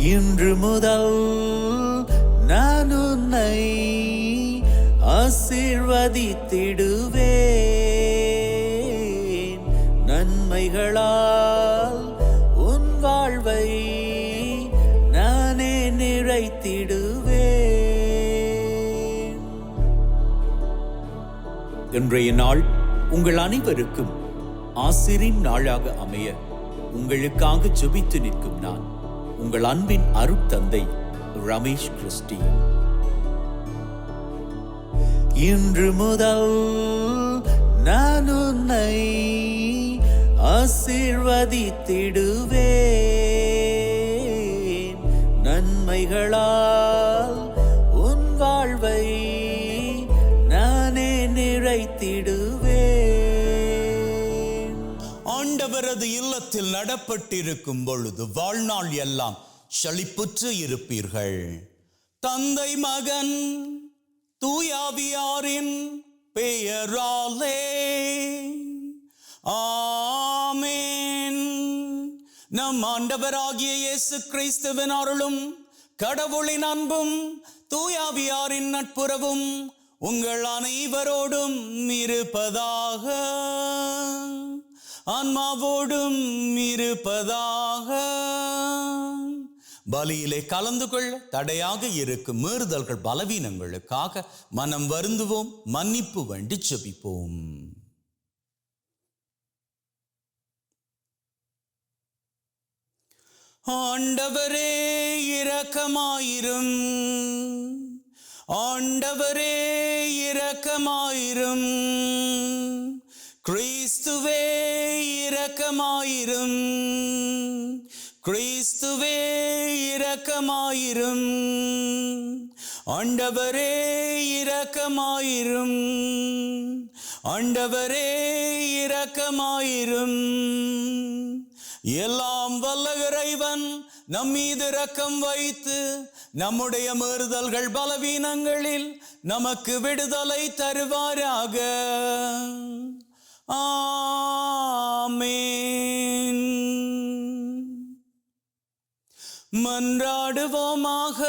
இன்று முதல் நான் உன்னை ஆசீர்வதித்திடுவேன். நன்மைகளால் உன் வாழ்வை நானே நிறைத்திடுவேன். இன்றைய நாள் உங்கள் அனைவருக்கும் ஆசிரின் நாளாக அமைய உங்களுக்காக ஜெபித்து நிற்கும் நான் உங்கள் அன்பின் அருட்தந்தை ரமேஷ் கிறிஸ்டி. இன்று முதல் நான் உன்னை ஆசீர்வதித்திடுவேன். நன்மைகளால் உன் வாழ்வை நானே நிறைத்திடுவேன். ஆண்டவரது இல்லத்தில் நடப்பட்டிருக்கும் பொழுது வாழ்நாள் எல்லாம் செழிப்புற்று இருப்பீர்கள். தந்தை மகன் தூயாவியாரின் பெயராலே ஆமென். நம் ஆண்டவராகிய இயேசு கிறிஸ்துவின் அருளும் கடவுளின் அன்பும் தூயாவியாரின் நட்புறவும் உங்கள் அனைவரோடும் இருப்பதாக, ஆன்மாவோடும் இருப்பதாக. பலியிலே கலந்து கொள்ள தடையாக இருக்கும் மீறுதல்கள் பலவீனங்களுக்காக மனம் வருந்துவோம், மன்னிப்பு வேண்டி ஜெபிப்போம். ஆண்டவரே இரக்கமாயிரும், ஆண்டவரே இரக்கமாயிரும். கிறிஸ்துவே இரக்கமாயிரும், கிறிஸ்துவே இரக்கமாயிரும். ஆண்டவரே இரக்கமாயிரும், ஆண்டவரே இரக்கமாயிரும். எல்லாம் வல்ல இறைவன் நம் மீது இரக்கம் வைத்து நம்முடைய மீறுதல்கள் பலவீனங்களில் நமக்கு விடுதலை தருவாராக. ஆமென். மன்றாடுவோமாக.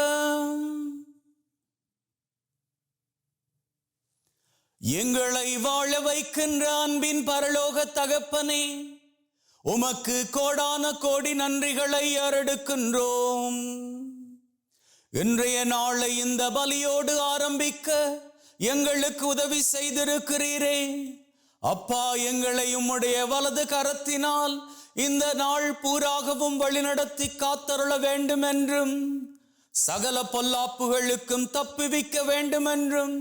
எங்களை வாழ வைக்கின்ற அன்பின் பரலோக தகப்பனே, உமக்கு கோடான கோடி நன்றிகளை ஏறெடுக்கின்றோம். இன்றைய நாளை இந்த பலியோடு ஆரம்பிக்க எங்களுக்கு உதவி செய்திருக்கிறீரே அப்பா. எங்களை உம்முடைய வலது கரத்தினால் இந்த நாள் பூராகவும் வழிநடத்தி காத்தருள வேண்டும் என்றும், சகல பொல்லாப்புகளுக்கும் தப்புவிக்க வேண்டும் என்றும்,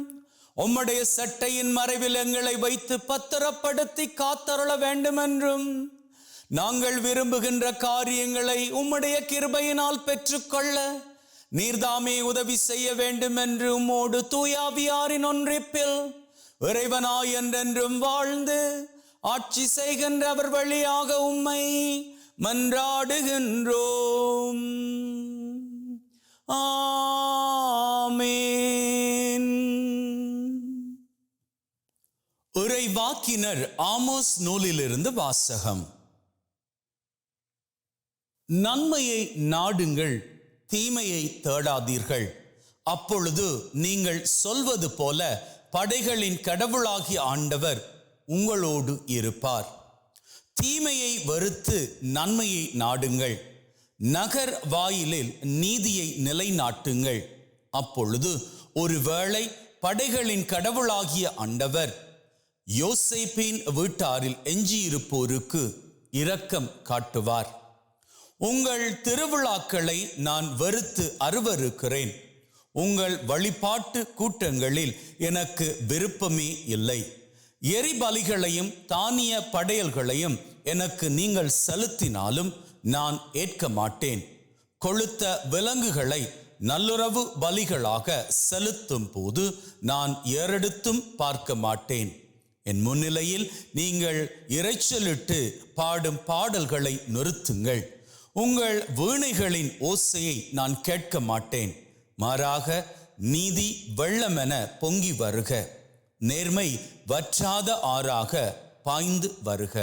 உம்முடைய சட்டையின் மறைவில் எங்களை வைத்து பத்திரப்படுத்தி காத்தருள வேண்டும் என்றும், நாங்கள் விரும்புகின்ற காரியங்களை உம்முடைய கிருபையினால் பெற்றுக்கொள்ள நீர்தாமே உதவி செய்ய வேண்டும் என்று உம்மோடு தூயாவியாரின் ஒன்றிப்பில் இறைவனாய் என்றென்றும் வாழ்ந்து ஆட்சி செய்கின்ற அவர் வழியாக உம்மை மன்றாடுகின்றோம். ஆமென். இறைவாக்கினர் ஆமோஸ் நூலிலிருந்து வாசகம். நன்மையை நாடுங்கள், தீமையை தேடாதீர்கள். அப்பொழுது நீங்கள் சொல்வது போல படைகளின் கடவுளாகிய ஆண்டவர் உங்களோடு இருப்பார். தீமையை வெறுத்து நன்மையை நாடுங்கள், நகர் வாயிலில் நீதியை நிலைநாட்டுங்கள். அப்பொழுது ஒருவேளை படைகளின் கடவுளாகிய ஆண்டவர் யோசேப்பின் வீட்டாரில் எஞ்சியிருப்போருக்கு இரக்கம் காட்டுவார். உங்கள் திருவிழாக்களை நான் வெறுத்து அருவருக்கிறேன். உங்கள் வழிபாட்டு கூட்டங்களில் எனக்கு விருப்பமே இல்லை. எரிபலிகளையும் தானிய படையல்களையும் எனக்கு நீங்கள் செலுத்தினாலும் நான் ஏற்க மாட்டேன். கொழுத்த விலங்குகளை நல்லுறவு பலிகளாக செலுத்தும் போது நான் ஏறெடுத்தும் பார்க்க மாட்டேன். என் முன்னிலையில் நீங்கள் இரைச்சலிட்டு பாடும் பாடல்களை நிறுத்துங்கள். உங்கள் வீணைகளின் ஓசையை நான் கேட்க மாட்டேன். மாறாக நீதி வெள்ளமென பொங்கி வருக, நேர்மை வற்றாத ஆறாக பாய்ந்து வருக.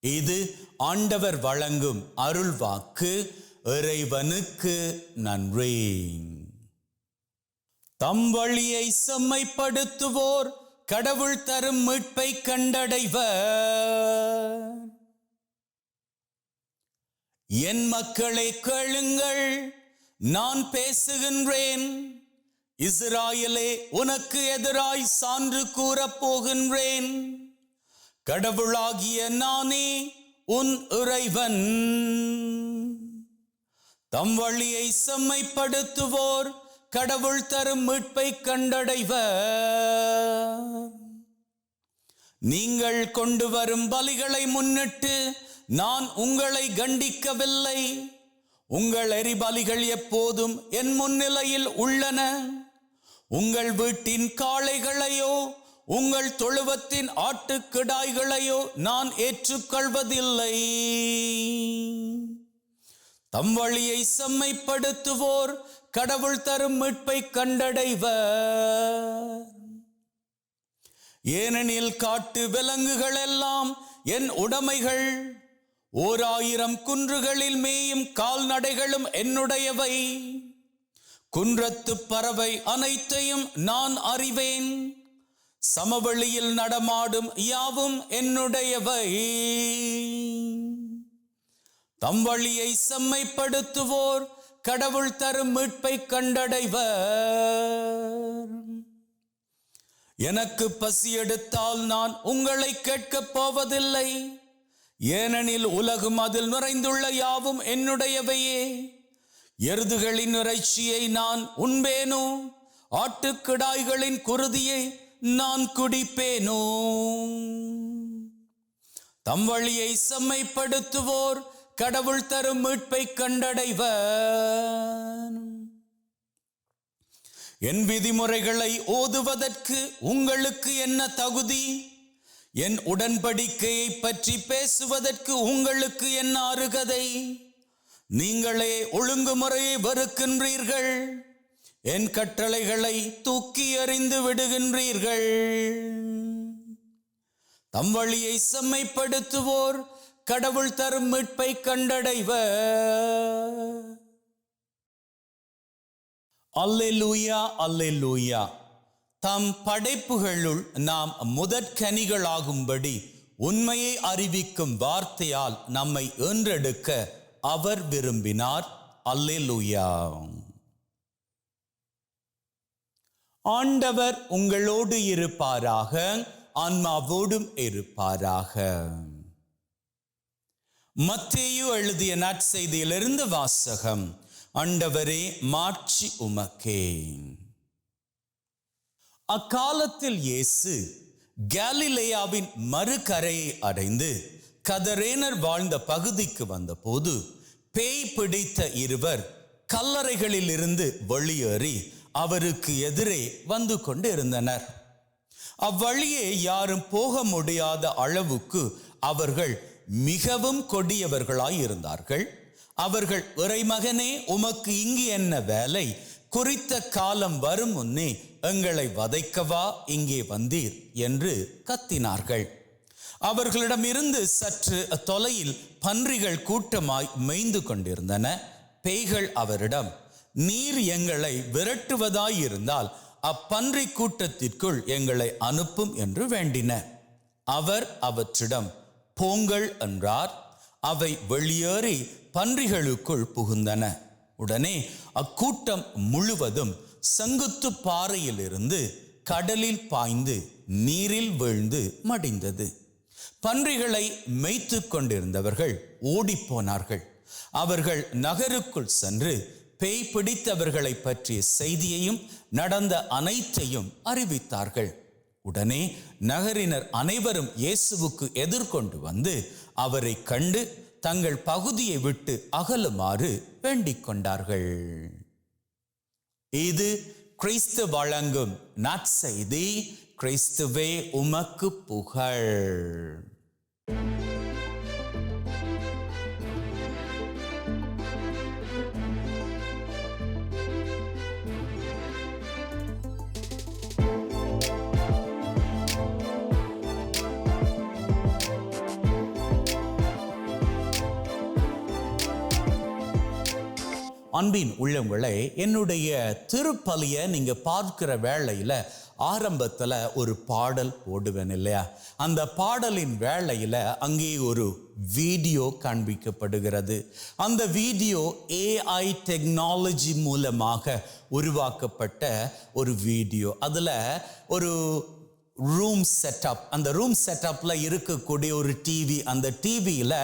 இது ஆண்டவர் வழங்கும் அருள் வாக்கு. இறைவனுக்கு நன்றி. தம் வழியை செம்மைப்படுத்துவோர் கடவுள் தரும் மீட்பை கண்டடைவர். என் மக்களே கேளுங்கள், நான் பேசுகின்றேன். இஸ்ராயேலே, உனக்கு எதிராய் சான்று கூறப் போகின்றேன். கடவுளாகிய நானே உன் இறைவன். தம் வழியை செம்மைப்படுத்துவோர் கடவுள் தரும் மீட்பை கண்டடைவர். நீங்கள் கொண்டு வரும் பலிகளை முன்னிட்டு நான் உங்களை கண்டிக்கவில்லை. உங்கள் எரிபலிகள் எப்போதும் என் முன்னிலையில் உள்ளன. உங்கள் வீட்டின் காளைகளையோ உங்கள் தொழுவத்தின் ஆட்டுக்கிடாய்களையோ நான் ஏற்றுக்கொள்வதில்லை. தம் வழியை செம்மைப்படுத்துவோர் கடவுள் தரும் மீட்பை கண்டடைவர். ஏனெனில் காட்டு விலங்குகள் எல்லாம் என் உடைமைகள். 1000 குன்றுகளில் மேயும் கால்நடைகளும் என்னுடையவை. குன்றத்து பறவை அனைத்தையும் நான் அறிவேன். சமவெளியில் நடமாடும் யாவும் என்னுடையவை. தம் வழியை செம்மைப்படுத்துவோர் கடவுள் தரும் மீட்பை கண்டடைவர். எனக்கு பசி எடுத்தால் நான் உங்களை கேட்கப் போவதில்லை. ஏனெனில் உலகும் அதில் நிறைந்துள்ள யாவும் என்னுடையவையே. எருதுகளின் இறைச்சியை நான் உண்பேனோ, ஆட்டுக்கிடாய்களின் குருதியை நான் குடிப்பேனோ. தம் வழியை செம்மைப்படுத்துவோர் கடவுள் தரும் மீட்பை கண்டடைவர். என் விதிமுறைகளை ஓதுவதற்கு உங்களுக்கு என்ன தகுதி? என் உடன்படிக்கையை பற்றி பேசுவதற்கு உங்களுக்கு என்ன அருகதை? நீங்களே ஒழுங்குமுறையை வெறுக்கின்றீர்கள். என் கட்டளைகளை தூக்கி எறிந்து விடுகின்றீர்கள். தம் வழியை செம்மைப்படுத்துவோர் கடவுள் தரும் மீட்பை கண்டடைவர். அல்லேலூயா, அல்லேலூயா. தம் படைப்புகளுள் நாம் முதற்கனிகளாகும்படி உண்மையை அறிவிக்கும் வார்த்தையால் நம்மை ஈன்றெடுக்க அவர் விரும்பினார். அல்லேலூயா. ஆண்டவர் உங்களோடு இருப்பாராக, ஆன்மாவோடும் இருப்பாராக. மத்தேயு எழுதிய நற்செய்தியிலிருந்து வாசகம். ஆண்டவரே, மாட்சி உமக்கே. அக்காலத்தில் இயேசு கலிலேயாவின் மறுகரையை அடைந்து கதரேனர் வாழ்ந்த பகுதிக்கு வந்தபோது பேய் பிடித்த 2 கல்லறைகளில் இருந்து வெளியேறி அவருக்கு எதிரே வந்து கொண்டு இருந்தனர். அவ்வழியே யாரும் போக முடியாத அளவுக்கு அவர்கள் மிகவும் கொடியவர்களாய் இருந்தார்கள். அவர்கள், இறைமகனே, உமக்கு இங்கு என்ன வேலை? குறித்த காலம் வரும் முன்னே எங்களை வதைக்கவா இங்கே வந்தீர் என்று கத்தினார்கள். அவர்களிடமிருந்து சற்று தொலையில் பன்றிகள் கூட்டமாய் மேய்ந்து கொண்டிருந்தன. பேய்கள் அவரிடம், நீர் எங்களை விரட்டுவதாயிருந்தால் அப்பன்றி கூட்டத்திற்குள் எங்களை அனுப்பும் என்று வேண்டின. அவர் அவற்றிடம், போங்கள் என்றார். அவை வெளியேறி பன்றிகளுக்குள் புகுந்தன. உடனே அக்கூட்டம் முழுவதும் செங்குத்து பாறையிலிருந்து கடலில் பாய்ந்து நீரில் வீழ்ந்து மடிந்தது. பன்றிகளை மேய்த்து கொண்டிருந்தவர்கள் ஓடிப்போனார்கள். அவர்கள் நகருக்குள் சென்று பேய் பிடித்தவர்களை பற்றிய செய்தியையும் நடந்த அனைத்தையும் அறிவித்தார்கள். உடனே நகரினர் அனைவரும் இயேசுவுக்கு எதிர்கொண்டு வந்து அவரை கண்டு தங்கள் பகுதியை விட்டு அகலுமாறு வேண்டிக் கொண்டார்கள். இது கிறிஸ்து வழங்கும் நற்செய்தி. கிறிஸ்துவே உமக்கு புகழ். அன்பின் உள்ளவங்களே, என்னுடைய திருப்பலியை நீங்க பார்க்கிற வேளையில ஆரம்பத்துல ஒரு பாடல் போடுவேன் இல்லையா? அந்த பாடலின் வேளையில அங்கே ஒரு வீடியோ காண்பிக்கப்படுகிறது. அந்த வீடியோ AI டெக்னாலஜி மூலமாக உருவாக்கப்பட்ட ஒரு வீடியோ. அதுல ஒரு ரூம் செட்டப், அந்த ரூம் செட்டப்ல இருக்கக்கூடிய ஒரு டிவி, அந்த டிவியில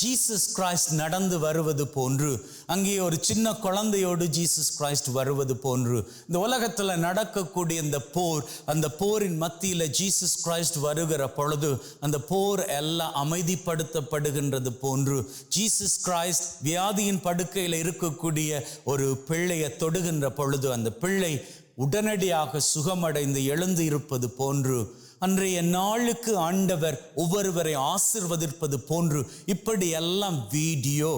ஜீசஸ் கிரைஸ்ட் நடந்து வருவது போன்று, அங்கே ஒரு சின்ன குழந்தையோடு ஜீசஸ் கிரைஸ்ட் வருவது போன்று, இந்த உலகத்துல நடக்கக்கூடிய இந்த போர், அந்த போரின் மத்தியில ஜீசஸ் கிரைஸ்ட் வருகிற பொழுது அந்த போர் எல்லாம் அமைதிப்படுத்தப்படுகின்றது போன்று, ஜீசஸ் கிரைஸ்ட் வியாதியின் படுக்கையில் இருக்கக்கூடிய ஒரு பிள்ளையை தொடுகின்ற பொழுது அந்த பிள்ளை உடனடியாக சுகமடைந்து எழுந்து இருப்பது போன்று, அன்றைய நாளுக்கு ஆண்டவர் ஒவ்வொருவரை ஆசீர்வதிப்பது போன்று, இப்படி எல்லாம் வீடியோ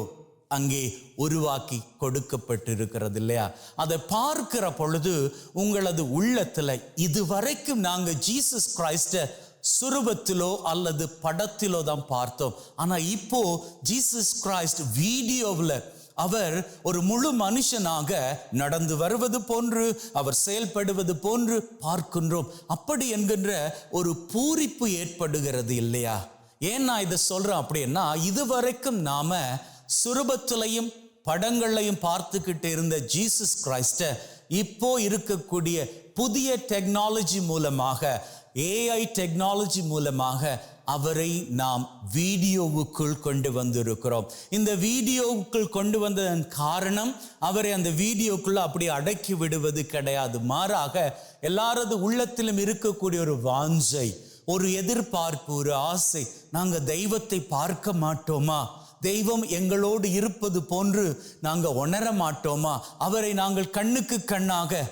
அங்கே உருவாக்கி கொடுக்கப்பட்டிருக்கிறது இல்லையா? அதை பார்க்கிற பொழுது உங்களது உள்ளத்துல இதுவரைக்கும் நாங்க ஜீசஸ் கிரைஸ்ட சுரூபத்திலோ அல்லது படத்திலோ தான் பார்த்தோம். ஆனா இப்போ ஜீசஸ் கிரைஸ்ட் வீடியோவில் அவர் ஒரு முழு மனுஷனாக நடந்து வருவது போன்று, அவர் செயல்படுவது போன்று பார்க்கின்றோம். அப்படி என்கின்ற ஒரு பூரிப்பு ஏற்படுகிறது இல்லையா? ஏன் நான் இதை சொல்றேன் அப்படின்னா, இதுவரைக்கும் நாம சுரூபத்திலையும் படங்களையும் பார்த்துக்கிட்டு இருந்த ஜீசஸ் கிரைஸ்ட இப்போ இருக்கக்கூடிய புதிய டெக்னாலஜி மூலமாக, AI டெக்னாலஜி மூலமாக அவரை நாம் வீடியோவுக்குள் கொண்டு வந்திருக்கிறோம். இந்த வீடியோவுக்குள் கொண்டு வந்ததன் காரணம், அவரை அந்த வீடியோக்குள்ள அப்படி அடக்கி விடுவது கிடையாது. மாறாக எல்லாரது உள்ளத்திலும் இருக்கக்கூடிய ஒரு வாஞ்சை, ஒரு எதிர்பார்ப்பு, ஒரு ஆசை, நாங்க தெய்வத்தை பார்க்க மாட்டோமா? தெய்வம் எங்களோடு இருப்பது போன்று நாங்க உணர மாட்டோமா? அவரை நாங்கள் கண்ணுக்கு கண்ணாக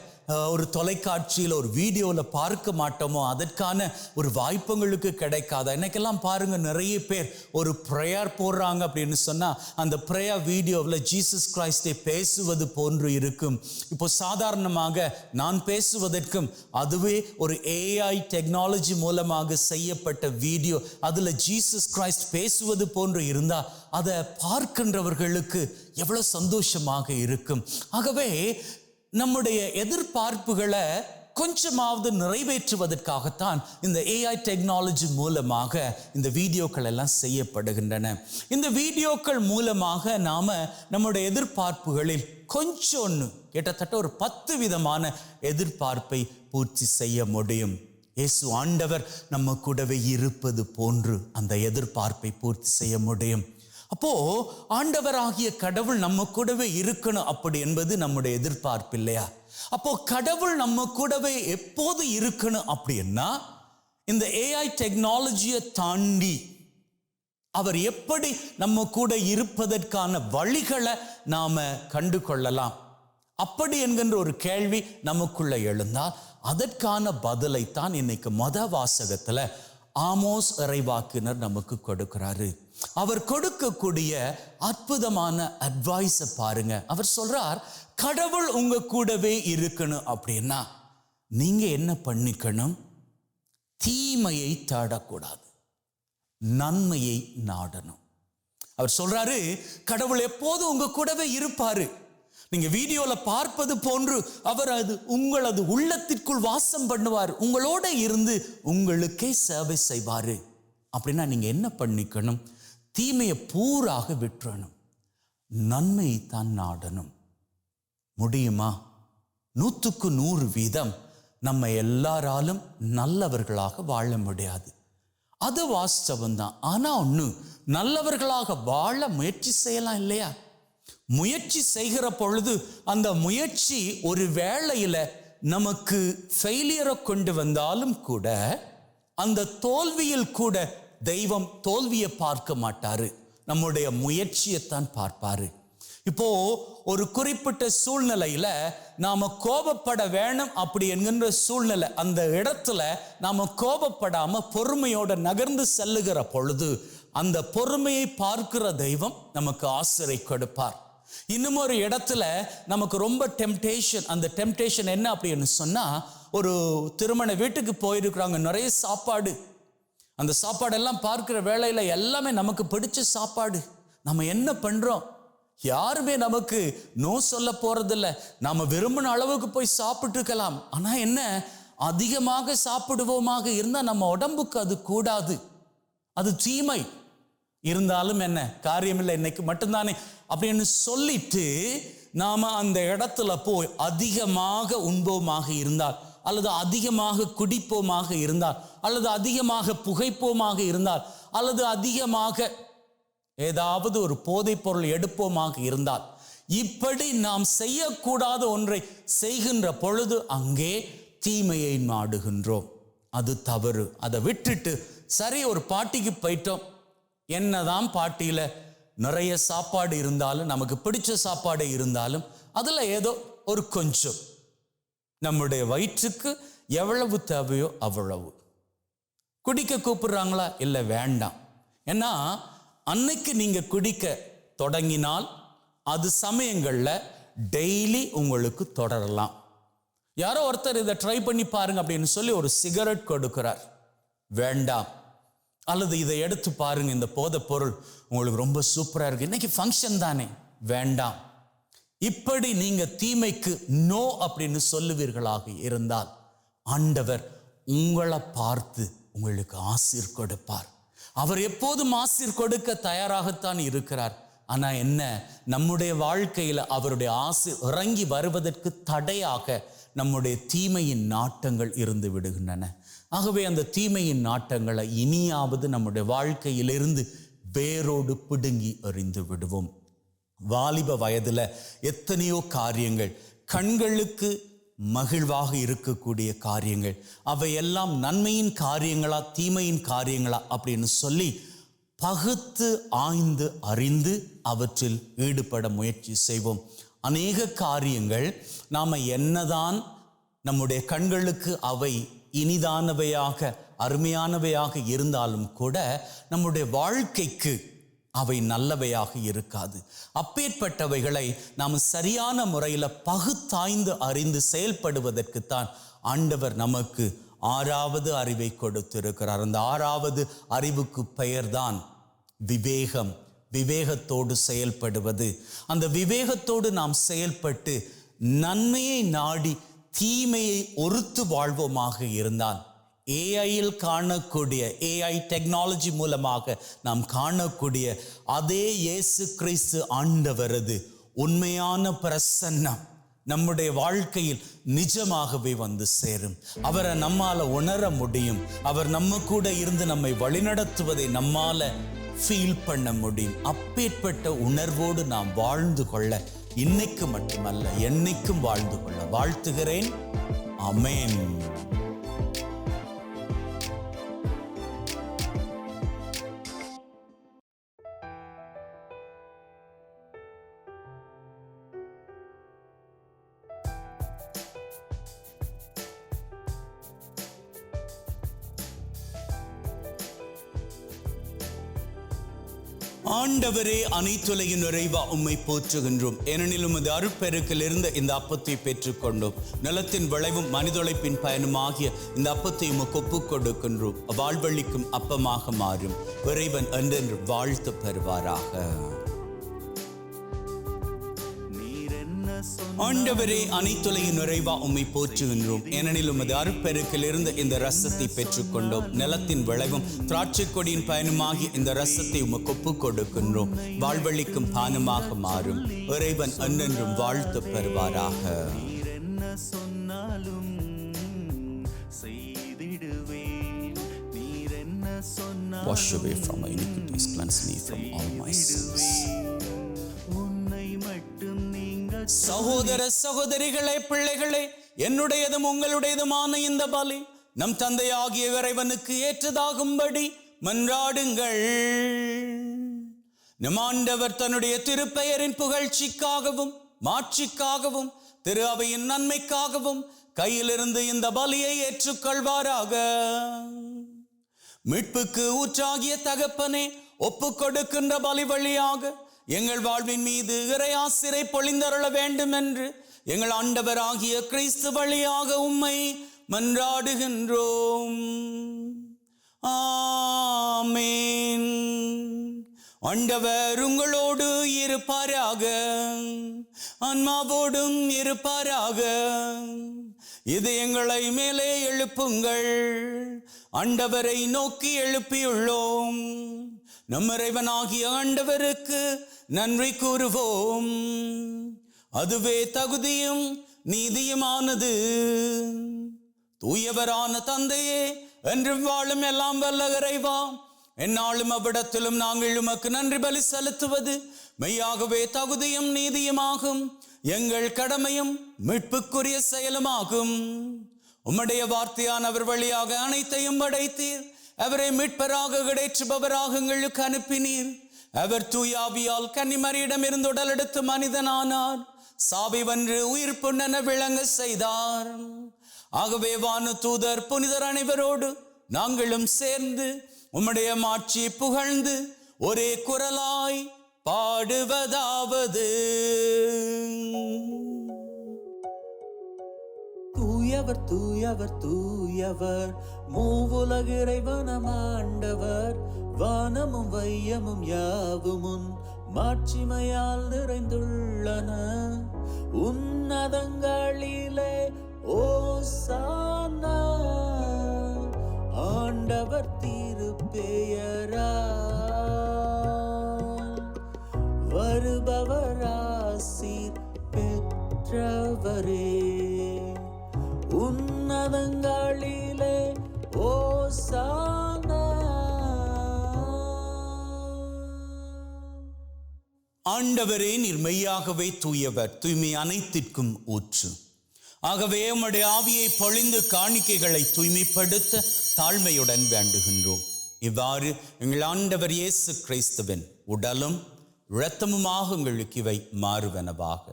ஒரு தொலைக்காட்சியில் ஒரு வீடியோவில் பார்க்க மாட்டோமோ? அதற்கான ஒரு வாய்ப்புங்களுக்கு கிடைக்காதா? இன்னைக்கெல்லாம் பாருங்க, நிறைய பேர் ஒரு ப்ரேயர் போடுறாங்க அப்படின்னு சொன்னா அந்த ப்ரேயர் வீடியோவில் ஜீசஸ் கிரைஸ்டை பேசுவது போன்று இருக்கும். இப்போ சாதாரணமாக நான் பேசுவதற்கும் அதுவே ஒரு AI டெக்னாலஜி மூலமாக செய்யப்பட்ட வீடியோ, அதுல ஜீசஸ் கிரைஸ்ட் பேசுவது போன்று இருந்தா அதை பார்க்கின்றவர்களுக்கு எவ்வளவு சந்தோஷமாக இருக்கும். ஆகவே நம்முடைய எதிர்பார்ப்புகளை கொஞ்சமாவது நிறைவேற்றுவதற்காகத்தான் இந்த AI டெக்னாலஜி மூலமாக இந்த வீடியோக்கள் எல்லாம் செய்யப்படுகின்றன. இந்த வீடியோக்கள் மூலமாக நாம நம்முடைய எதிர்பார்ப்புகளில் கொஞ்சொன்னு, கிட்டத்தட்ட ஒரு 10 விதமான எதிர்பார்ப்பை பூர்த்தி செய்ய முடியும். இயேசு ஆண்டவர் நம்ம கூடவே இருப்பது போன்று அந்த எதிர்பார்ப்பை பூர்த்தி செய்ய முடியும். அப்போ ஆண்டவராகிய கடவுள் நம்ம கூடவே இருக்கணும் அப்படி என்பது நம்முடைய எதிர்பார்ப்பு இல்லையா? அப்போ கடவுள் நம்ம கூடவே எப்போது இருக்கணும் அப்படின்னா, இந்த AI டெக்னாலஜியை தாண்டி அவர் எப்படி நம்ம கூட இருப்பதற்கான வழிகளை நாம கண்டு கொள்ளலாம். அப்படி என்கின்ற ஒரு கேள்வி நமக்குள்ள எழுந்தால் அதற்கான பதிலைத்தான் இன்னைக்கு வாசகத்துல ஆமோஸ் இறைவாக்கினர் நமக்கு கொடுக்கிறாரு. அவர் கொடுக்கக்கூடிய அற்புதமான அட்வைஸை பாருங்க. அவர் சொல்றார், கடவுள் உங்க கூடவே இருக்கணும் அப்படின்னா நீங்க என்ன பண்ணிக்கணும்? தீமையை தேடக்கூடாது, நன்மையை நாடணும். அவர் சொல்றாரு, கடவுள் எப்போதும் உங்க கூடவே இருப்பாரு. நீங்க வீடியோல பார்ப்பது போன்று அவர் உங்களது உள்ளத்திற்குள் வாசம் பண்ணுவார், உங்களோட இருந்து உங்களுக்கே சேவை செய்வாரு. அப்படின்னா நீங்க என்ன பண்ணிக்கணும்? தீமையை பூராக விட்டுறணும், நன்மையை தான் நாடணும். முடியுமா? 100க்கு 100% நம்ம எல்லாராலும் நல்லவர்களாக வாழ முடியாது, அது வாஸ்தவம்தான். ஆனா ஒண்ணு, நல்லவர்களாக வாழ முயற்சி செய்யலாம் இல்லையா? முயற்சி செய்கிற பொழுது அந்த முயற்சி ஒரு வேளையில நமக்கு ஃபெயிலியரை கொண்டு வந்தாலும் கூட, அந்த தோல்வியில் கூட தெய்வம் தோல்வியை பார்க்க மாட்டாரு, நம்முடைய முயற்சியைத்தான் பார்ப்பாரு. இப்போ ஒரு குறிப்பிட்ட சூழ்நிலையில நாம கோபப்பட வேணும் அப்படி என்கின்ற சூழ்நிலை, அந்த இடத்துல நாம கோபப்படாம பொறுமையோட நகர்ந்து செல்லுகிற பொழுது அந்த பொறுமையை பார்க்கிற தெய்வம் நமக்கு ஆசிரை கொடுப்பார். இன்னும் ஒரு இடத்துல நமக்கு ரொம்ப டெம்டேஷன், அந்த டெம்டேஷன் என்ன அப்படின்னு சொன்னா, ஒரு திருமண வீட்டுக்கு போயிருக்கிறாங்க, நிறைய சாப்பாடு, அந்த சாப்பாடெல்லாம் பார்க்கிற வேளையில எல்லாமே நமக்கு பிடிச்ச சாப்பாடு. நம்ம என்ன பண்றோம்? யாருமே நமக்கு நோ சொல்ல போறதில்ல. நாம விரும்பின அளவுக்கு போய் சாப்பிட்டு இருக்கலாம். ஆனா என்ன, அதிகமாக சாப்பிடுவோமாக இருந்தால் நம்ம உடம்புக்கு அது கூடாது, அது தீமை. இருந்தாலும் என்ன காரியமில்லை, இன்னைக்கு மட்டும்தானே அப்படின்னு சொல்லிட்டு நாம அந்த இடத்துல போய் அதிகமாக உண்போமாக இருந்தால், அல்லது அதிகமாக குடிப்போமாக இருந்தால், அல்லது அதிகமாக புகைப்போமாக இருந்தால், அல்லது அதிகமாக ஏதாவது ஒரு போதைப் பொருள் எடுப்போமாக இருந்தால், இப்படி நாம் செய்யக்கூடாத ஒன்றை செய்கின்ற பொழுது அங்கே தீமையை நாடுகின்றோம். அது தவறு. அதை விட்டுட்டு சரி, ஒரு பார்ட்டிக்கு போயிட்டோம், என்னதான் பார்ட்டியில நிறைய சாப்பாடு இருந்தாலும், நமக்கு பிடிச்ச சாப்பாடு இருந்தாலும், அதுல ஏதோ ஒரு கொஞ்சம் நம்முடைய வயிற்றுக்கு எவ்வளவு தேவையோ அவ்வளவு. குடிக்க கூப்பிடுறாங்களா? இல்லை, வேண்டாம். ஏன்னா அன்னைக்கு நீங்க குடிக்க தொடங்கினால் அது சமயங்கள்ல டெய்லி உங்களுக்கு தொடரலாம். யாரோ ஒருத்தர் இதை ட்ரை பண்ணி பாருங்க அப்படின்னு சொல்லி ஒரு சிகரெட் கொடுக்கிறார், வேண்டாம். அல்லது இதை எடுத்து பாருங்க, இந்த போதைப் பொருள் உங்களுக்கு ரொம்ப சூப்பரா இருக்கு, இன்னைக்கு ஃபங்க்ஷன் தானே, வேண்டாம். இப்படி நீங்க தீமைக்கு நோ அப்படின்னு சொல்லுவீர்களாக இருந்தால் ஆண்டவர் உங்களை பார்த்து உங்களுக்கு ஆசீர் கொடுப்பார். அவர் எப்போதும் ஆசீர் கொடுக்க தயாராகத்தான் இருக்கிறார். ஆனா என்ன, நம்முடைய வாழ்க்கையில அவருடைய ஆசீர் இறங்கி வருவதற்கு தடையாக நம்முடைய தீமையின் நாட்டங்கள் இருந்து விடுகின்றன. ஆகவே அந்த தீமையின் நாட்டங்களை இனியாவது நம்முடைய வாழ்க்கையிலிருந்து வேரோடு பிடுங்கி எறிந்து விடுவோம். வாலிப வயதுல எத்தனையோ காரியங்கள், கண்களுக்கு மகிழ்வாக இருக்கக்கூடிய காரியங்கள், அவையெல்லாம் நன்மையின் காரியங்களா தீமையின் காரியங்களா அப்படின்னு சொல்லி பகுத்து ஆய்ந்து அறிந்து அவற்றில் ஈடுபட முயற்சி செய்வோம். அநேக காரியங்கள் நாம என்னதான் நம்முடைய கண்களுக்கு அவை இனிதானவையாக அருமையானவையாக இருந்தாலும் கூட நம்முடைய வாழ்க்கைக்கு அவை நல்லவையாக இருக்காது. அப்பேற்பட்டவைகளை நாம் சரியான முறையில் பகுத்தாய்ந்து அறிந்து செயல்படுவதற்குத்தான் ஆண்டவர் நமக்கு 6வது அறிவை கொடுத்திருக்கிறார். அந்த 6வது அறிவுக்கு பெயர்தான் விவேகம். விவேகத்தோடு செயல்படுவது. அந்த விவேகத்தோடு நாம் செயல்பட்டு நன்மையை நாடி தீமையை ஒருத்து வாழ்வோமாக இருந்தால், ஏஐயில் காணக்கூடிய, ஏஐ டெக்னாலஜி மூலமாக நாம் காணக்கூடிய அதே இயேசு கிறிஸ்து ஆண்டவரது உண்மையான பிரசன்னம் நம்முடைய வாழ்க்கையில் நிஜமாகவே வந்து சேரும். அவரை நம்மால உணர முடியும். அவர் நம்ம கூட இருந்து நம்மை வழிநடத்துவதை நம்மால ஃபீல் பண்ண முடியும். அப்பேற்பட்ட உணர்வோடு நாம் வாழ்ந்து கொள்ள இன்னைக்கு மட்டுமல்ல என்னைக்கும் வாழ்ந்து கொள்ள வாழ்த்துகிறேன். ஆமென். ஆண்டவரே, அனைத்துலகின் நிறைவா உம்மை போற்றுகின்றோம். ஏனெனில் உமது அருட்பெருக்கில் இருந்த இந்த அப்பத்தை பெற்றுக்கொண்டோம். நிலத்தின் விளைவும் மனிதொழைப்பின் பயனுமாகிய இந்த அப்பத்தை உமக்கு ஒப்புக் கொடுக்கின்றோம். வாழ்வழிக்கும் அப்பமாக மாறும். இறைவன் என்றென்று வாழ்த்து பெறுவாராக. ஆண்டவரே, அனைத்துலகின் நிறைவா உம்மை போற்றுகின்றோம். ஏனெனில் உமது அருட்பெருக்கில் இருந்த இந்த ரசத்தை பெற்றுக்கொண்டோம். நிலத்தின் விளைவும் திராட்சை கொடியின் பயனுமாகி இந்த ரசத்தை உமக்கு ஒப்புக் கொடுக்கின்றோம். வாழ்வழிக்கும் பானமாக மாறும். இறைவன் என்றென்றும் வாழ்த்து பெறுவாராக. Wash away from my iniquities, cleanse me from all my sins. சகோதர சகோதரிகளே, பிள்ளைகளே, என்னுடையதும் உங்களுடையதுமான இந்த பலி நம் தந்தையாகிய இறைவனுக்கு ஏற்றதாகும்படி மன்றாடுங்கள். நம் ஆண்டவர் தன்னுடைய திருப்பெயரின் புகழ்ச்சிக்காகவும் மாட்சிக்காகவும் திரு அவையின் நன்மைக்காகவும் கையிலிருந்து இந்த பலியை ஏற்றுக்கொள்வாராக. மீட்புக்கு ஊற்றாகிய தகப்பனே, ஒப்புக் கொடுக்கின்ற பலி வழியாக எங்கள் வாழ்வின் மீது இறையாசிரை பொழிந்தருள வேண்டும் என்று எங்கள் ஆண்டவராகிய கிறிஸ்து வழியாக உம்மை மன்றாடுகின்றோம். ஆமென். ஆண்டவர் உங்களோடு இருப்பாராக, ஆன்மாவோடும் இருப்பாராக. இதயங்களை மேலே எழுப்புங்கள், ஆண்டவரை நோக்கி எழுப்பியுள்ளோம். நம் இறைவனாகிய ஆண்டவருக்கு நன்றி கூறுவோம், அதுவே தகுதியும் நீதியுமானது. தூயவரான தந்தையே, என்றும் வாழும் எல்லாம் வல்ல இறைவா, எந்நாளும் அவ்விடத்திலும் நாங்கள் உமக்கு நன்றி பலி செலுத்துவது மெய்யாகவே தகுதியும் நீதியுமாகும், எங்கள் கடமையும் மீட்புக்குரிய செயலுமாகும். உம்முடைய வார்த்தையானவர் வழியாக அனைத்தையும் படைத்தீர். அவரை மீட்பராக கிடைச்சுபவராக எங்களுக்கு அனுப்பினீர். அவர் தூயாவியால் கன்னிமரியிடம் இருந்து உடல் எடுத்து மனிதனானார். சாவை வென்று உயிர் புண்ணென விளங்க செய்தார். ஆகவே வானு தூதர் புனிதர் அனைவரோடு நாங்களும் சேர்ந்து உம்முடைய மாட்சியை புகழ்ந்து ஒரே குரலாய் பாடுவதாவது: தூயவர் தூயவர் தூயவர், மூவுலக இறைவனம் ஆண்டவர். வானமும் வையமும் யாவுமுன் மாட்சிமையால் நிறைந்துள்ளன. உன்னதங்களிலே ஓசானா, ஆண்டவர் திருப்பெயரால் வருபவர் ஆசீர் பெற்றவரே. உன்னதங்களிலே ஓசானா. ஆண்டவரே, நீர் மெய்யாகவே தூயவர், தூய்மை அனைத்திற்கும் ஊற்று. ஆகவே உம்முடைய ஆவியை பொழிந்து காணிக்கைகளை தூய்மைப்படுத்த தாழ்மையுடன் வேண்டுகின்றோம். இவ்வாறு எங்கள் ஆண்டவர் இயேசு கிறிஸ்துவின் உடலும் இரத்தமுமாக எங்களுக்கு இவை மாறுவனவாக.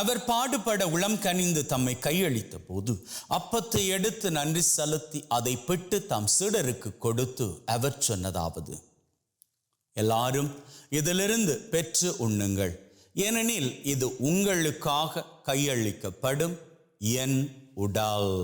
அவர் பாடுபட உளம் கனிந்து தம்மை கையளித்த போது அப்பத்தை எடுத்து நன்றி செலுத்தி அதை பிட்டு தம் சீடருக்கு கொடுத்து அவர் சொன்னதாவது: எல்லாரும் இதிலிருந்து பெற்று உண்ணுங்கள், ஏனெனில் இது உங்களுக்காக கையளிக்கப்படும் என் உடல்.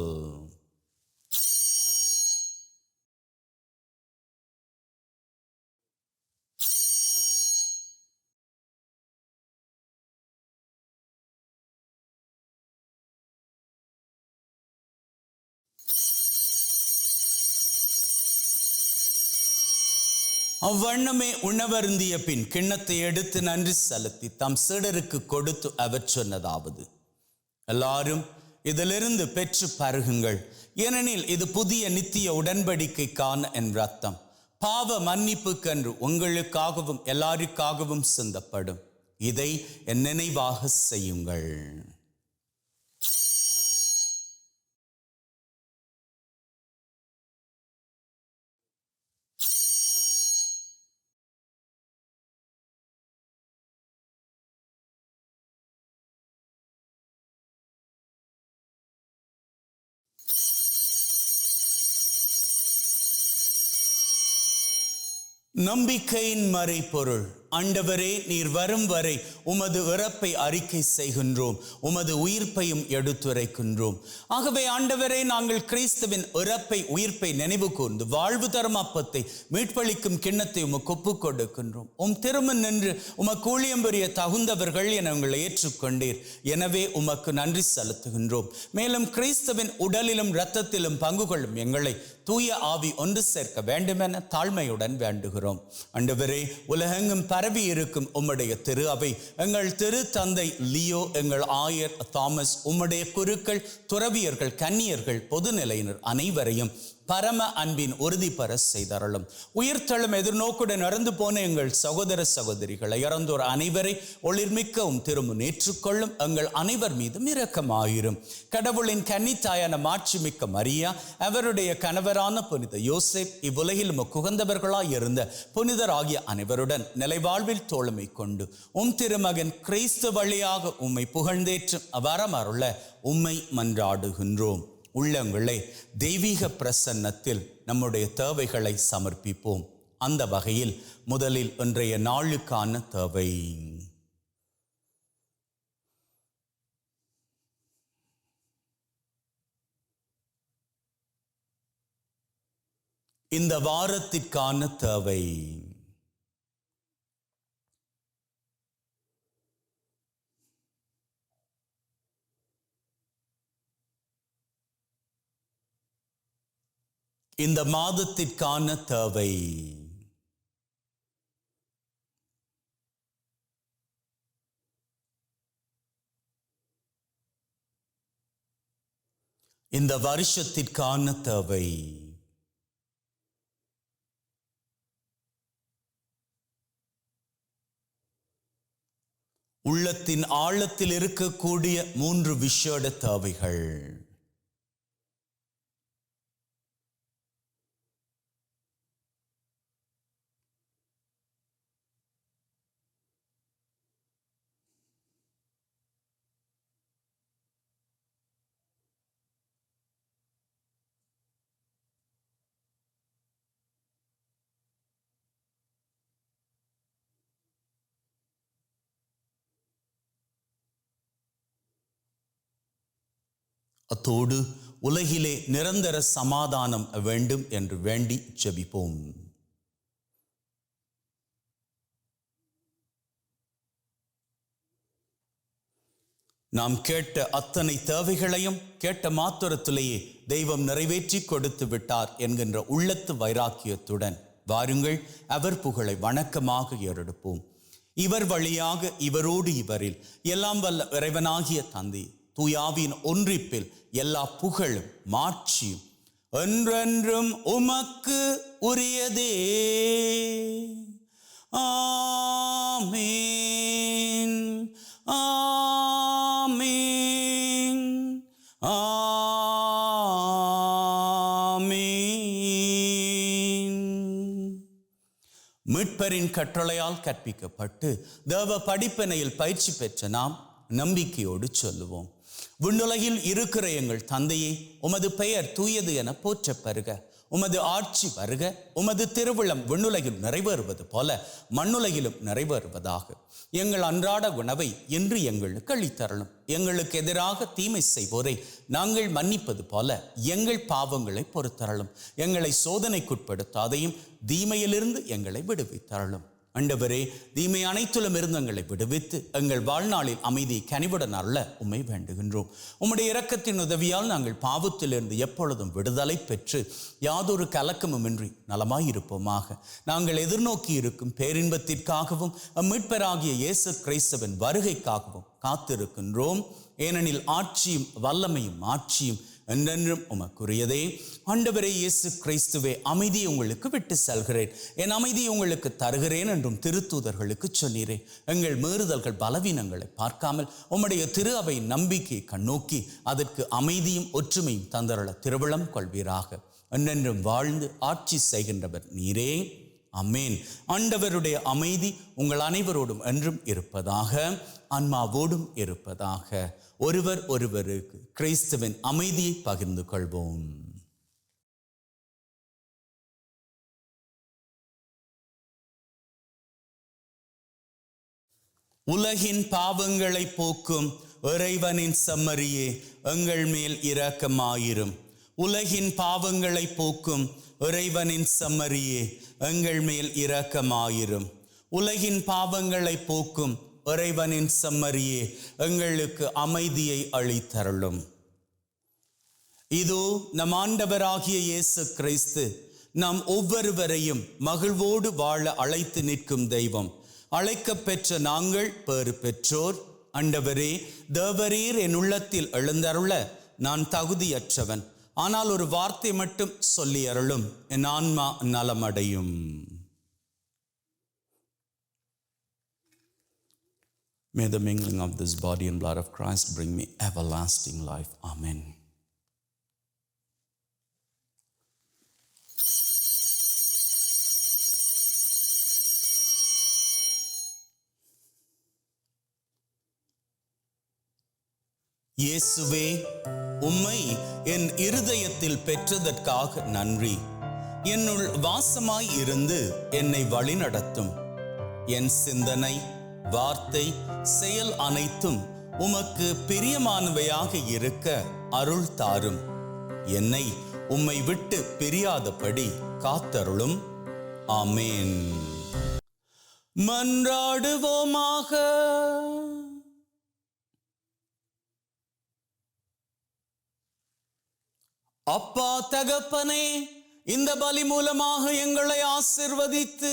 அவ்வண்ணமே உணவருந்திய பின் கிண்ணத்தை எடுத்து நன்றி செலுத்தி தம் சீடருக்கு கொடுத்து அவர் சொன்னதாவது: எல்லாரும் இதிலிருந்து பெற்று பருகுங்கள், ஏனெனில் இது புதிய நித்திய உடன்படிக்கைக்கான என் இரத்தம், பாவ மன்னிப்புக்கென்று உங்களுக்காகவும் எல்லாருக்காகவும் சிந்தப்படும். இதை என் நினைவாக செய்யுங்கள். நம்பிக்கையின் மறைபொருள். ஆண்டவரே, நீர் வரும் வரை உமது இறப்பை அறிக்கை செய்கின்றோம், உமது உயிர்ப்பையும் எடுத்துரைக்கின்றோம். ஆகவே ஆண்டவரே, நாங்கள் கிறிஸ்துவின் இறப்பை உயிர்ப்பை நினைவு கூர்ந்து வாழ்வு தரும் அப்பத்தை மீட்பளிக்கும் கிண்ணத்தை உமக்கு ஒப்புக் கொடுக்கின்றோம். திருமண் நின்று உமக்கு ஊழியம் புரிய தகுந்தவர்கள் என உங்களை ஏற்றுக்கொண்டீர். எனவே உமக்கு நன்றி செலுத்துகின்றோம். மேலும் கிறிஸ்துவின் உடலிலும் இரத்தத்திலும் பங்கு கொள்ளும் எங்களை தூய ஆவி ஒன்று சேர்க்க வேண்டுமென தாழ்மையுடன் வேண்டுகிறோம். ஆண்டவரே, உலகெங்கும் பரவி இருக்கும் உம்முடைய திரு அவை, எங்கள் திரு தந்தை லியோ, எங்கள் ஆயர் தாமஸ், உம்முடைய குருக்கள், துறவியர்கள், கன்னியர்கள், பொதுநிலையினர் அனைவரையும் பரம அன்பின் உறுதி பெற செய்தருளும். உயிர்த்தெழும் எதிர்நோக்குடன் இறந்து போன எங்கள் சகோதர சகோதரிகளை, இறந்தோர் அனைவரை ஒளிர்மிக்கவும் திருமுன் ஏற்றுக்கொள்ளும். எங்கள் அனைவர் மீதும் இரக்கமாயிரும். கடவுளின் கன்னித்தாயான மாட்சிமிக்க மரியா, அவருடைய கணவரான புனித யோசேப், இவ்வுலகில் குகந்தவர்களாய் இருந்த புனிதர் ஆகிய அனைவருடன் நிலைவாழ்வில் தோழமை கொண்டு திருமகன் கிறிஸ்து வழியாக உம்மை புகழ்ந்தேற்றும் வரமருள உம்மை மன்றாடுகின்றோம். உள்ளங்களே, தெய்வீக பிரசன்னத்தில் நம்முடைய தேவைகளை சமர்ப்பிப்போம். அந்த வகையில் முதலில் இன்றைய நாளுக்கான தேவை: இந்த வாரத்திற்கான தேவை: இந்த மாதத்திற்கான தேவை. இந்த வருஷத்திற்கான தேவை. உள்ளத்தின் ஆழத்தில் இருக்கக்கூடிய 3 விசேட தேவைகள். அத்தோடு உலகிலே நிரந்தர சமாதானம் வேண்டும் என்று வேண்டி ஜெபிப்போம். நாம் கேட்ட அத்தனை தேவைகளையும் கேட்ட மாத்திரத்திலேயே தெய்வம் நிறைவேற்றி கொடுத்து விட்டார் என்கின்ற உள்ளத்து வைராக்கியத்துடன் வாருங்கள் அவர் புகழை வணக்கமாக ஏறெடுப்போம். இவர் வழியாக இவரோடு இவரில் எல்லாம் வல்ல இறைவனாகிய தந்தை தூயாவின் ஒன்றிப்பில் எல்லா புகழும் மாட்சியும் என்றென்றும் உமக்கு உரியதே. ஆமீன், ஆமீன், ஆமீன். மீட்பரின் கட்டளையால் கற்பிக்கப்பட்டு தேவ படிப்பினையில் பயிற்சி பெற்ற நாம் நம்பிக்கையோடு சொல்லுவோம். விண்ணுலகில் இருக்கிற எங்கள் தந்தையே, உமது பெயர் தூயது என போற்ற பெறுக. உமது ஆட்சி வருக. உமது திருவிழம் விண்ணுலகில் நிறைவேறுவது போல மண்ணுலகிலும் நிறைவேறுவதாக. எங்கள் அன்றாட உணவை இன்று எங்களுக்கு அளித்தருளும். எங்களுக்கு எதிராக தீமை செய்வோரை நாங்கள் மன்னிப்பது போல எங்கள் பாவங்களை பொறுத்தருளும். எங்களை சோதனைக்குட்படுத்தாதையும் தீமையிலிருந்து எங்களை விடுவித்தருளும். ஆண்டவரே, தீமை அனைத்திலும் இருந்து எங்களை விடுவித்து எங்கள் வாழ்நாளில் அமைதியை கனிவுடன் அருள உம்மை வேண்டுகின்றோம். உம்முடைய இரக்கத்தின் உதவியால் நாங்கள் பாவத்திலிருந்து எப்பொழுதும் விடுதலை பெற்று யாதொரு கலக்கமுமின்றி நலமாயிருப்போமாக. நாங்கள் எதிர்நோக்கி இருக்கும் பேரின்பத்திற்காகவும் மீட்பராகிய இயேசு கிறிஸ்துவின் வருகைக்காகவும் காத்திருக்கின்றோம். ஏனெனில் ஆட்சியும் வல்லமையும் ஆட்சியும் என்றென்றும் உமக்குரியதே. ஆண்டவரே இயேசு கிறிஸ்துவே, அமைதியை உங்களுக்கு விட்டு செல்கிறேன், என் அமைதியை உங்களுக்கு தருகிறேன் என்றும் திருத்தூதர்களுக்கு சொன்னீரே. எங்கள் மீறுதல்கள் பலவீனங்களை பார்க்காமல் உம்முடைய திரு அவை நம்பிக்கையை கண்ணோக்கி அதற்கு அமைதியும் ஒற்றுமையும் தந்தருள திருவிழம் கொள்வீராக. என்றென்றும் வாழ்ந்து ஆட்சி செய்கின்றவர் நீரே. அமேன். ஆண்டவருடைய அமைதி உங்கள் அனைவரோடும் என்றும் இருப்பதாக, ஆன்மாவோடும் இருப்பதாக. ஒருவர் ஒருவருக்கு கிறிஸ்துவின் அமைதியை பகிர்ந்து கொள்வோம். உலகின் பாவங்களை போக்கும் இறைவனின் செம்மறியே, எங்கள் மேல் இரக்கமாயிரும். உலகின் பாவங்களை போக்கும் இறைவனின் செம்மறியே, எங்கள் மேல் இரக்கமாயிரும். உலகின் பாவங்களை போக்கும் இறைவனின் செம்மறியே, எங்களுக்கு அமைதியை அளித்தருளும். இதோ நம் ஆண்டவராகிய இயேசு கிறிஸ்து நாம் ஒவ்வொருவரையும் மகிழ்வோடு வாழ அழைத்து நிற்கும் தெய்வம். அழைக்க பெற்ற நாங்கள் பேறு பெற்றோர். ஆண்டவரே, தேவரீர் என் உள்ளத்தில் எழுந்தருள நான் தகுதியற்றவன். ஆனால் ஒரு வார்த்தை மட்டும் சொல்லி அருளும், என் ஆன்மா நலமடையும். May the mingling of this body and blood of Christ bring me everlasting life. Amen. இயேசுவே, உம்மை என் இருதயத்தில் பெற்றதற்காக நன்றி. என்னுள் வாசமாய் இருந்து என்னை வழிநடத்தும். என் சிந்தனை, வார்த்தை, செயல் அனைத்தும் உமக்கு பிரியமானவையாக இருக்க அருள் தாரும். என்னை உம்மை விட்டு பிரியாதபடி காத்தருளும். ஆமேன். மன்றாடுவோமாக. அப்பா தகப்பனே, இந்த பலி மூலமாக எங்களை ஆசிர்வதித்து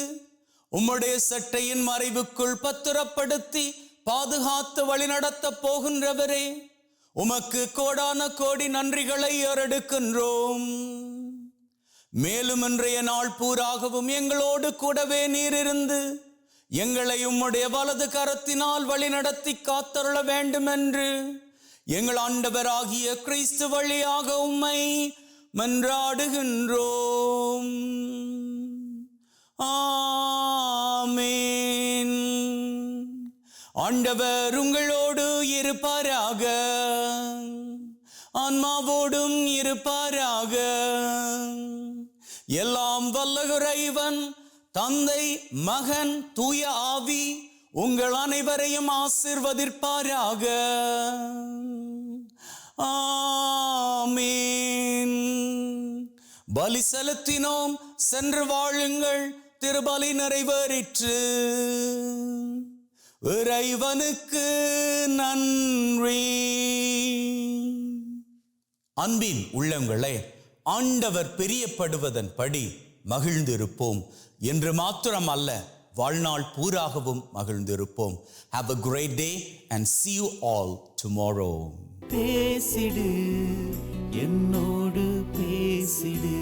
உம்முடைய சட்டையின் மறைவுக்குள் பத்திரப்படுத்தி பாதுகாத்து வழிநடத்த போகின்றவரே, உமக்கு கோடான கோடி நன்றிகளை ஏறெடுக்கின்றோம். மேலும் இன்றைய நாள் பூராகவும் எங்களோடு கூடவே நீர் இருந்து எங்களை உம்முடைய வலது கரத்தினால் வழிநடத்தி காத்தருள வேண்டும் என்று எங்கள் ஆண்டவராகிய கிறிஸ்து வழியாக உம்மை மன்றாடுகின்றோம். ஆமென். ஆண்டவர் உங்களோடு இருப்பாராக, ஆன்மாவோடும் இருப்பாராக. எல்லாம் வல்ல இறைவன் தந்தை, மகன், தூய ஆவி உங்கள் அனைவரையும் ஆசீர்வதிப்பாராக. ஆமென். பலி செலுத்தினோம், சென்று வாழுங்கள், திருபலி நிறைவேறிற்று. இறைவனுக்கு நன்றி. அன்பின் உள்ளங்களே, ஆண்டவர் பிரியப்படுவதன் படி மகிழ்ந்திருப்போம். என்று மாத்திரம் அல்ல, வாழ்நாள் பூராகவும் மகிழ்ந்திருப்போம். Have a great day and see you all tomorrow. பேசிடு, என்னோடு பேசிடு,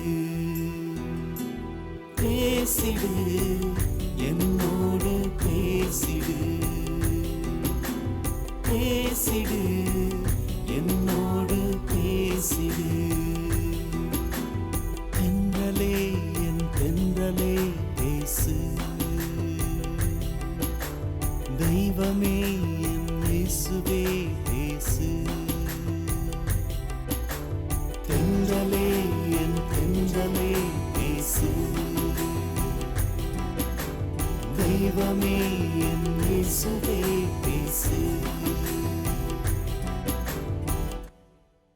பேசிடு, என்னோடு பேசிடு, பேசிடு, என்னோடு பேசிடு. தென்றலே, என் தென்றலே பேசு, தெய்வமே என் இயேசுவே பேசு. தென்றலே, என் தென்றலே பேசு, தெய்வமே என் இயேசுவே பேசு.